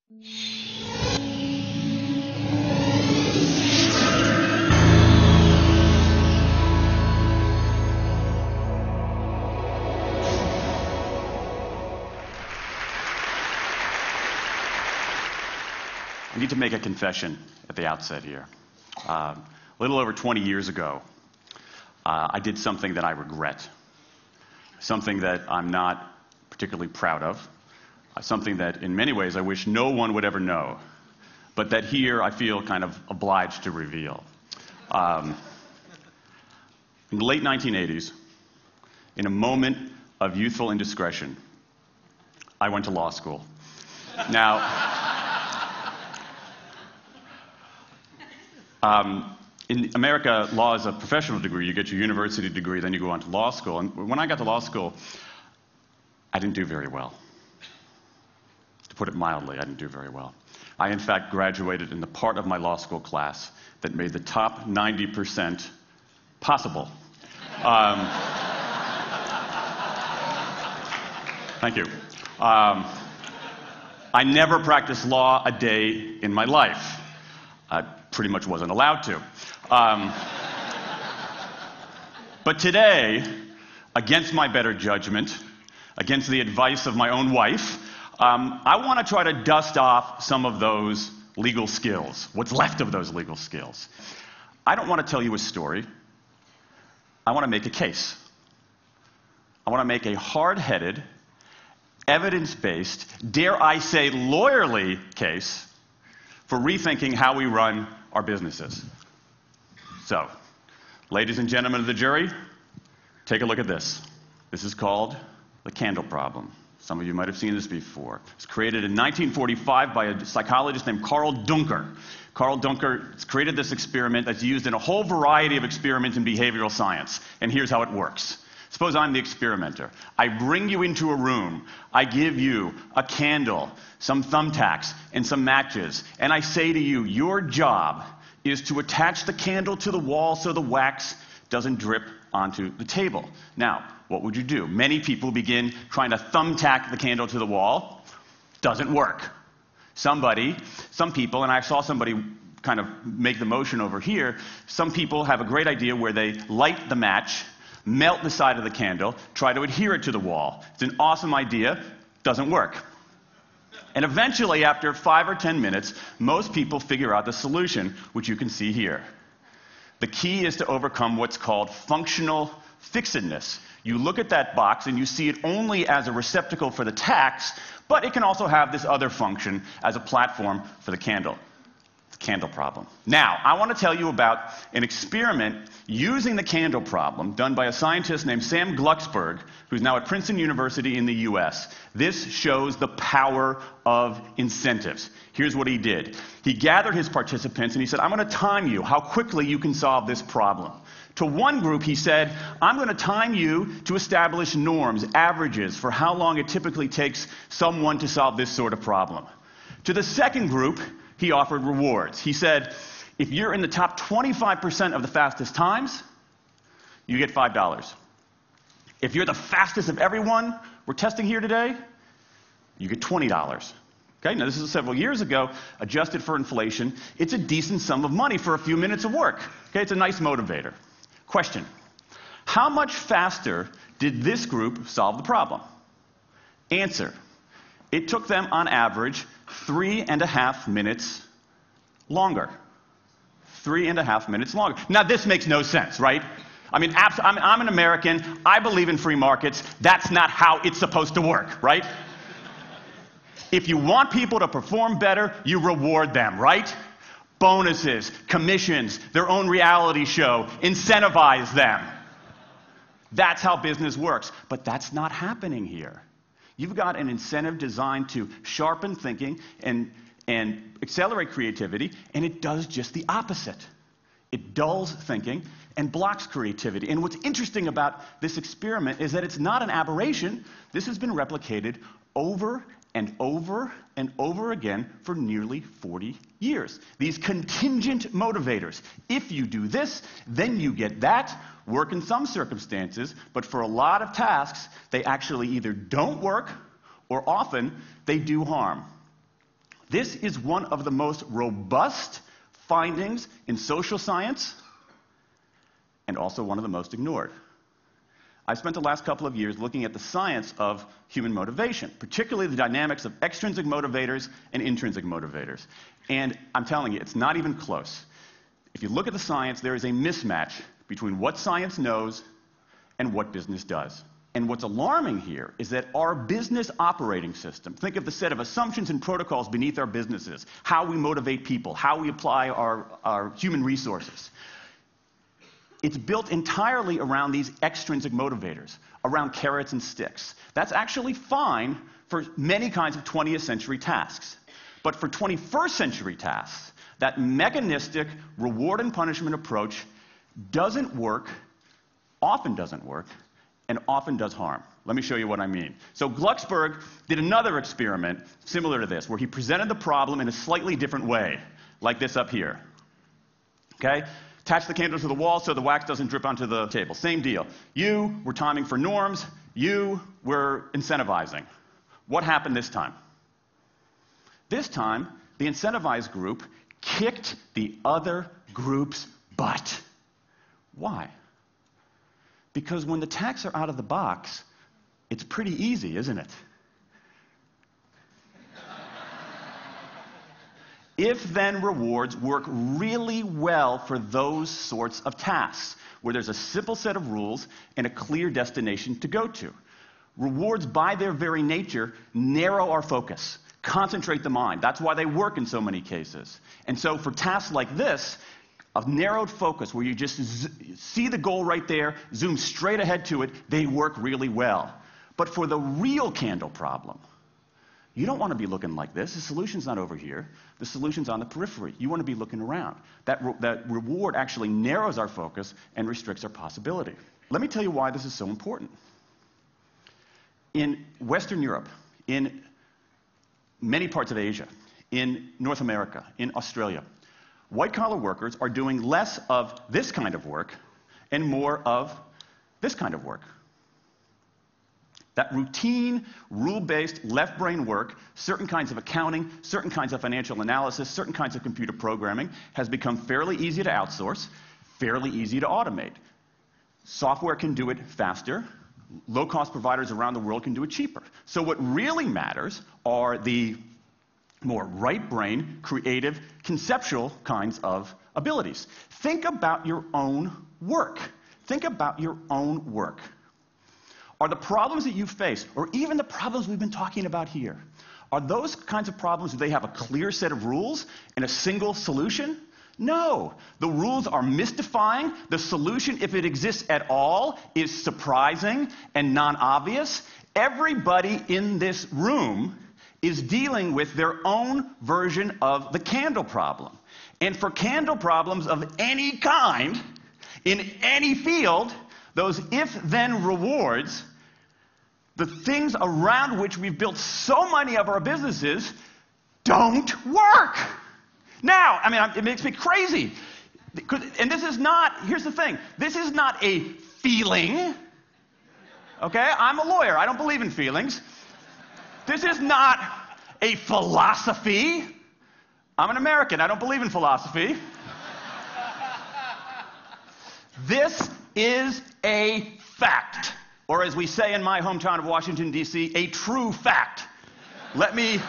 I need to make a confession at the outset here. A little over 20 years ago, I did something that I regret, something that I'm not particularly proud of, something that in many ways I wish no one would ever know, but that here I feel kind of obliged to reveal. In the late 1980s, in a moment of youthful indiscretion, I went to law school. Now, in America, law is a professional degree. You get your university degree, then you go on to law school. And when I got to law school, I didn't do very well. To put it mildly, I didn't do very well. I, in fact, graduated in the part of my law school class that made the top 90% possible. Thank you. I never practiced law a day in my life. I pretty much wasn't allowed to. But today, against my better judgment, against the advice of my own wife, I want to try to dust off some of those legal skills, what's left of those legal skills. I don't want to tell you a story. I want to make a case. I want to make a hard-headed, evidence-based, dare I say lawyerly case for rethinking how we run our businesses. So, ladies and gentlemen of the jury, take a look at this. This is called the candle problem. Some of you might have seen this before. It was created in 1945 by a psychologist named Carl Duncker. Carl Duncker created this experiment that's used in a whole variety of experiments in behavioral science. And here's how it works. Suppose I'm the experimenter. I bring you into a room. I give you a candle, some thumbtacks, and some matches. And I say to you, your job is to attach the candle to the wall so the wax doesn't drip onto the table. Now, what would you do? Many people begin trying to thumbtack the candle to the wall. Doesn't work. Some people, and I saw somebody kind of make the motion over here, some people have a great idea where they light the match, melt the side of the candle, try to adhere it to the wall. It's an awesome idea. Doesn't work. And eventually, after 5 or 10 minutes, most people figure out the solution, which you can see here. The key is to overcome what's called functional fixedness. You look at that box and you see it only as a receptacle for the tacks, but it can also have this other function as a platform for the candle. The candle problem. Now, I want to tell you about an experiment using the candle problem done by a scientist named Sam Glucksberg, who's now at Princeton University in the US. This shows the power of incentives. Here's what he did. He gathered his participants and he said, I'm going to time you how quickly you can solve this problem. To one group, he said, I'm going to time you to establish norms, averages, for how long it typically takes someone to solve this sort of problem. To the second group, he offered rewards. He said, if you're in the top 25% of the fastest times, you get $5. If you're the fastest of everyone we're testing here today, you get $20. Okay, now this is several years ago, adjusted for inflation. It's a decent sum of money for a few minutes of work. Okay, it's a nice motivator. Question, how much faster did this group solve the problem? Answer, it took them on average 3.5 minutes longer. 3.5 minutes longer. Now this makes no sense, right? I mean, I'm an American, I believe in free markets, that's not how it's supposed to work, right? If you want people to perform better, you reward them, right? Bonuses, commissions, their own reality show, incentivize them. That's how business works. But that's not happening here. You've got an incentive designed to sharpen thinking and accelerate creativity, and it does just the opposite. It dulls thinking and blocks creativity. And what's interesting about this experiment is that it's not an aberration. This has been replicated over and over and over again for nearly 40 years. These contingent motivators. If you do this, then you get that. Work in some circumstances, but for a lot of tasks, they actually either don't work or often they do harm. This is one of the most robust findings in social science and also one of the most ignored. I spent the last couple of years looking at the science of human motivation, particularly the dynamics of extrinsic motivators and intrinsic motivators. And I'm telling you, it's not even close. If you look at the science, there is a mismatch between what science knows and what business does. And what's alarming here is that our business operating system, think of the set of assumptions and protocols beneath our businesses, how we motivate people, how we apply our human resources. It's built entirely around these extrinsic motivators, around carrots and sticks. That's actually fine for many kinds of 20th century tasks. But for 21st century tasks, that mechanistic reward and punishment approach doesn't work, often doesn't work, and often does harm. Let me show you what I mean. So Glucksberg did another experiment similar to this, where he presented the problem in a slightly different way, like this up here. Okay? Attach the candle to the wall so the wax doesn't drip onto the table. Same deal. You were timing for norms. You were incentivizing. What happened this time? This time, the incentivized group kicked the other group's butt. Why? Because when the tacks are out of the box, it's pretty easy, isn't it? If-then rewards work really well for those sorts of tasks, where there's a simple set of rules and a clear destination to go to. Rewards, by their very nature, narrow our focus, concentrate the mind. That's why they work in so many cases. And so for tasks like this, a narrowed focus where you just see the goal right there, zoom straight ahead to it, they work really well. But for the real candle problem, you don't want to be looking like this. The solution's not over here. The solution's on the periphery. You want to be looking around. That reward actually narrows our focus and restricts our possibility. Let me tell you why this is so important. In Western Europe, in many parts of Asia, in North America, in Australia, white-collar workers are doing less of this kind of work and more of this kind of work. That routine, rule-based, left-brain work, certain kinds of accounting, certain kinds of financial analysis, certain kinds of computer programming, has become fairly easy to outsource, fairly easy to automate. Software can do it faster. Low-cost providers around the world can do it cheaper. So what really matters are the more right-brain, creative, conceptual kinds of abilities. Think about your own work. Think about your own work. Are the problems that you face, or even the problems we've been talking about here, are those kinds of problems, do they have a clear set of rules and a single solution? No. The rules are mystifying. The solution, if it exists at all, is surprising and non-obvious. Everybody in this room is dealing with their own version of the candle problem. And for candle problems of any kind, in any field, those if-then rewards, the things around which we've built so many of our businesses, don't work. Now, I mean, it makes me crazy. And this is not, here's the thing, this is not a feeling. Okay? I'm a lawyer. I don't believe in feelings. This is not a philosophy. I'm an American. I don't believe in philosophy. This is a fact. Or as we say in my hometown of Washington, D.C., a true fact. Let me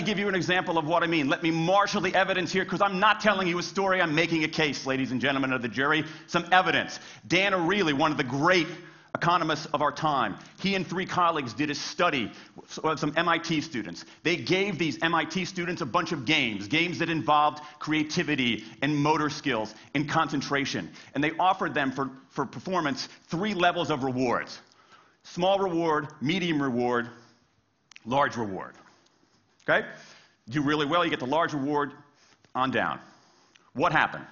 give you an example of what I mean. Let me marshal the evidence here, because I'm not telling you a story. I'm making a case, ladies and gentlemen of the jury. Some evidence. Dan Ariely, one of the great economists of our time, he and 3 colleagues did a study with some MIT students. They gave these MIT students a bunch of games that involved creativity and motor skills and concentration. And they offered them for performance 3 levels of rewards. Small reward, medium reward, large reward. Okay? Do really well, you get the large reward, on down. What happened?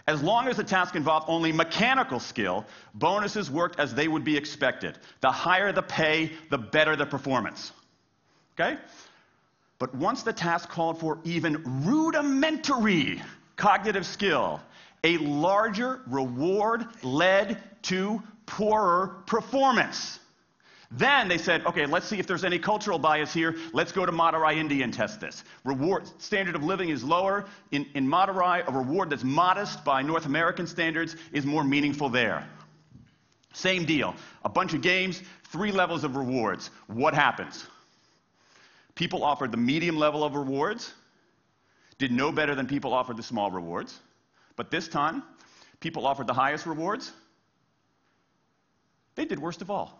As long as the task involved only mechanical skill, bonuses worked as they would be expected. The higher the pay, the better the performance. Okay? But once the task called for even rudimentary cognitive skill, a larger reward led to poorer performance. Then they said, okay, let's see if there's any cultural bias here. Let's go to Madurai, India and test this. Standard of living is lower. In Madurai, a reward that's modest by North American standards is more meaningful there. Same deal. A bunch of games, 3 levels of rewards. What happens? People offered the medium level of rewards, did no better than people offered the small rewards. But this time, people offered the highest rewards. They did worst of all.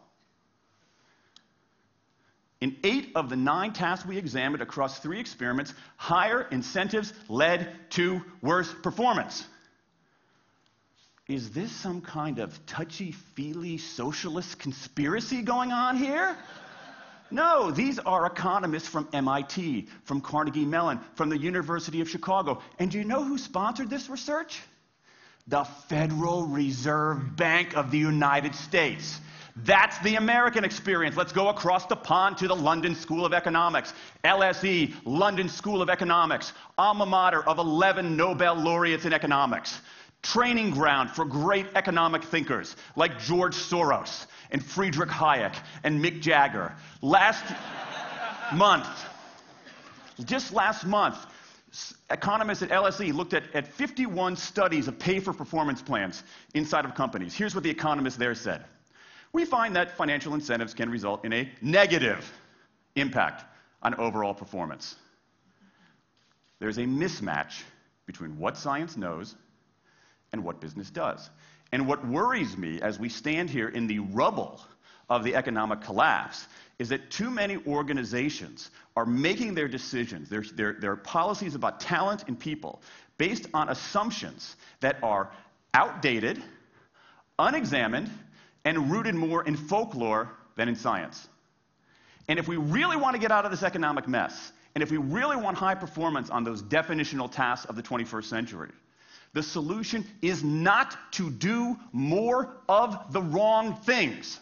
In 8 of the 9 tasks we examined across 3 experiments, higher incentives led to worse performance. Is this some kind of touchy-feely socialist conspiracy going on here? No, these are economists from MIT, from Carnegie Mellon, from the University of Chicago. And do you know who sponsored this research? The Federal Reserve Bank of the United States. That's the American experience. Let's go across the pond to the London School of Economics. LSE, London School of Economics, alma mater of 11 Nobel laureates in economics. Training ground for great economic thinkers like George Soros and Friedrich Hayek and Mick Jagger. Just last month, economists at LSE looked at 51 studies of pay-for-performance plans inside of companies. Here's what the economists there said. We find that financial incentives can result in a negative impact on overall performance. There's a mismatch between what science knows and what business does. And what worries me as we stand here in the rubble of the economic collapse is that too many organizations are making their decisions, their policies about talent and people, based on assumptions that are outdated, unexamined, and rooted more in folklore than in science. And if we really want to get out of this economic mess, and if we really want high performance on those definitional tasks of the 21st century, the solution is not to do more of the wrong things,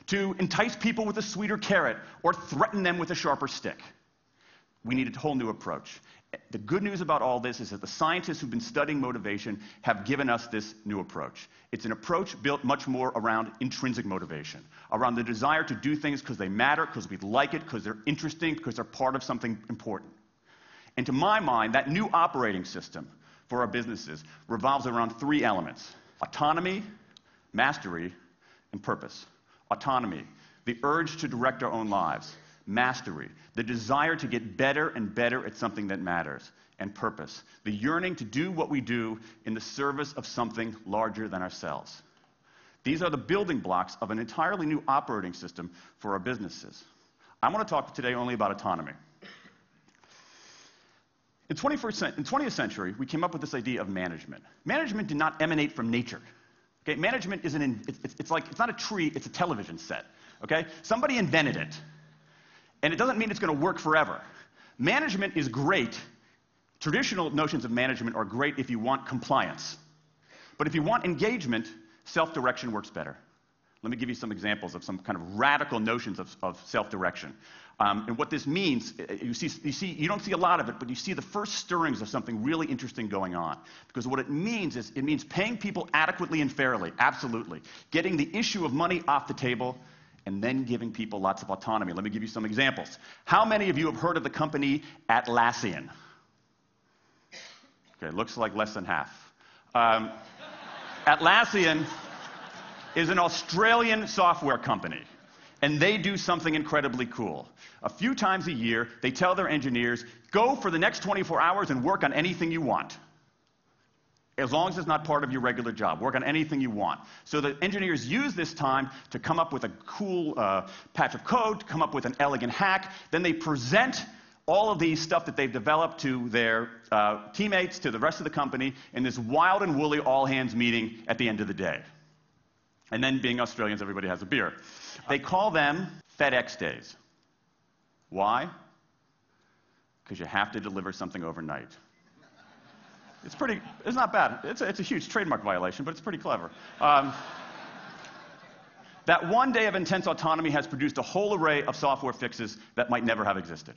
to entice people with a sweeter carrot or threaten them with a sharper stick. We need a whole new approach. The good news about all this is that the scientists who've been studying motivation have given us this new approach. It's an approach built much more around intrinsic motivation, around the desire to do things because they matter, because we like it, because they're interesting, because they're part of something important. And to my mind, that new operating system for our businesses revolves around 3 elements: autonomy, mastery, and purpose. Autonomy, the urge to direct our own lives. Mastery, the desire to get better and better at something that matters. And purpose, the yearning to do what we do in the service of something larger than ourselves. These are the building blocks of an entirely new operating system for our businesses. I want to talk today only about autonomy. In the 20th century, we came up with this idea of management. Management did not emanate from nature. Okay, management isn't it's not a tree, it's a television set. Okay? Somebody invented it. And it doesn't mean it's going to work forever. Management is great. Traditional notions of management are great if you want compliance. But if you want engagement, self-direction works better. Let me give you some examples of some kind of radical notions of self-direction. And what this means, you don't see a lot of it, but you see the first stirrings of something really interesting going on. Because what it means is, it means paying people adequately and fairly, absolutely. Getting the issue of money off the table, and then giving people lots of autonomy. Let me give you some examples. How many of you have heard of the company Atlassian? Okay, looks like less than half. Atlassian is an Australian software company, and they do something incredibly cool. A few times a year, they tell their engineers, go for the next 24 hours and work on anything you want. As long as it's not part of your regular job. Work on anything you want. So the engineers use this time to come up with a cool patch of code, to come up with an elegant hack. Then they present all of these stuff that they've developed to their teammates, to the rest of the company, in this wild and woolly all-hands meeting at the end of the day. And then, being Australians, everybody has a beer. They call them FedEx days. Why? Because you have to deliver something overnight. It's not bad. It's a huge trademark violation, but it's pretty clever. That one day of intense autonomy has produced a whole array of software fixes that might never have existed.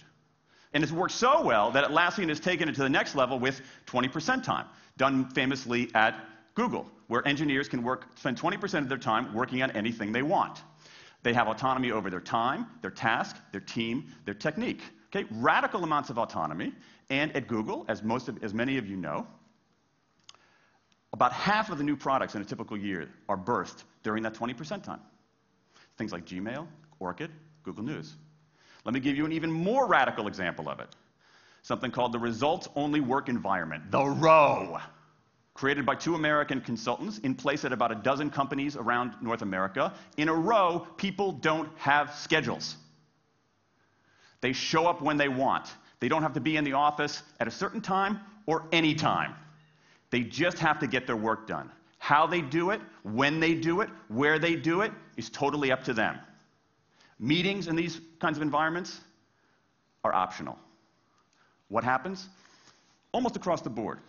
And it's worked so well that Atlassian has taken it to the next level with 20% time, done famously at Google, where engineers can spend 20% of their time working on anything they want. They have autonomy over their time, their task, their team, their technique. Okay? Radical amounts of autonomy. And at Google, as many of you know, about half of the new products in a typical year are birthed during that 20% time. Things like Gmail, Orkut, Google News. Let me give you an even more radical example of it. Something called the results-only work environment, the ROWE, created by 2 American consultants in place at about a dozen companies around North America. In a row, people don't have schedules. They show up when they want. They don't have to be in the office at a certain time or any time. They just have to get their work done. How they do it, when they do it, where they do it, is totally up to them. Meetings in these kinds of environments are optional. What happens? Almost across the board.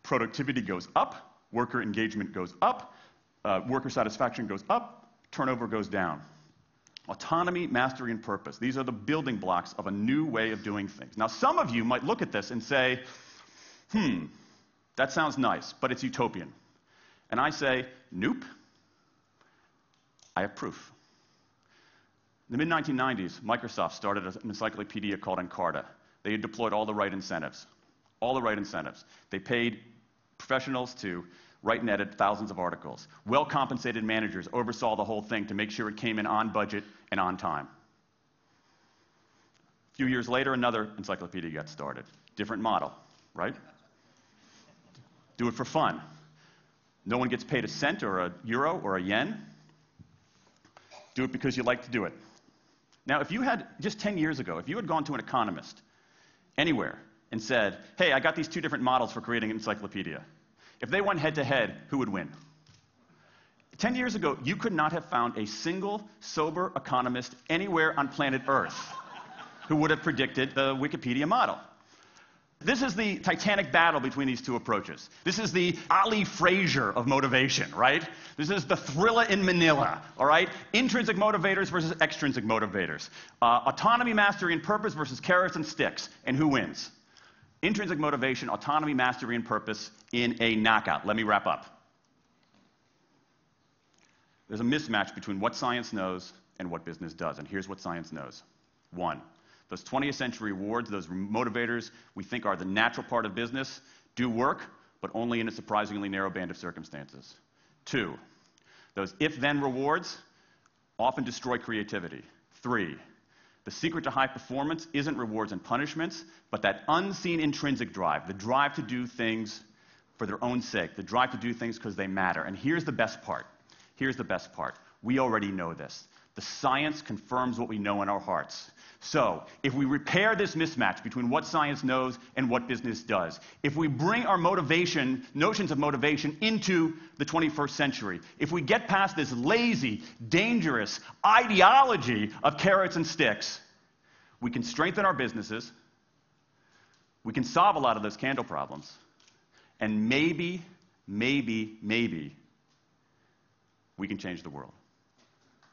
Productivity goes up, worker engagement goes up, worker satisfaction goes up, turnover goes down. Autonomy, mastery, and purpose. These are the building blocks of a new way of doing things. Now, some of you might look at this and say, that sounds nice, but it's utopian. And I say, nope. I have proof. In the mid-1990s, Microsoft started an encyclopedia called Encarta. They had deployed all the right incentives. All the right incentives. They paid professionals to write and edit thousands of articles. Well-compensated managers oversaw the whole thing to make sure it came in on budget and on time. A few years later, another encyclopedia got started. Different model, right? Do it for fun. No one gets paid a cent or a euro or a yen. Do it because you like to do it. Now, if you had, just 10 years ago, if you had gone to an economist anywhere and said, hey, I got these 2 different models for creating an encyclopedia. If they went head-to-head, who would win? 10 years ago, you could not have found a single sober economist anywhere on planet Earth who would have predicted the Wikipedia model. This is the titanic battle between these 2 approaches. This is the Ali Frazier of motivation, right? This is the Thrilla in Manila, all right? Intrinsic motivators versus extrinsic motivators. Autonomy, mastery, and purpose versus carrots and sticks. And who wins? Intrinsic motivation, autonomy, mastery, and purpose in a knockout. Let me wrap up. There's a mismatch between what science knows and what business does. And here's what science knows. 1. Those 20th century rewards, those motivators we think are the natural part of business, do work, but only in a surprisingly narrow band of circumstances. 2, those if-then rewards often destroy creativity. 3, the secret to high performance isn't rewards and punishments, but that unseen intrinsic drive, the drive to do things for their own sake, the drive to do things because they matter. And here's the best part. Here's the best part. We already know this. The science confirms what we know in our hearts. So, if we repair this mismatch between what science knows and what business does, if we bring our notions of motivation into the 21st century, if we get past this lazy, dangerous ideology of carrots and sticks, we can strengthen our businesses, we can solve a lot of those candle problems, and maybe, we can change the world.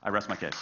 I rest my case.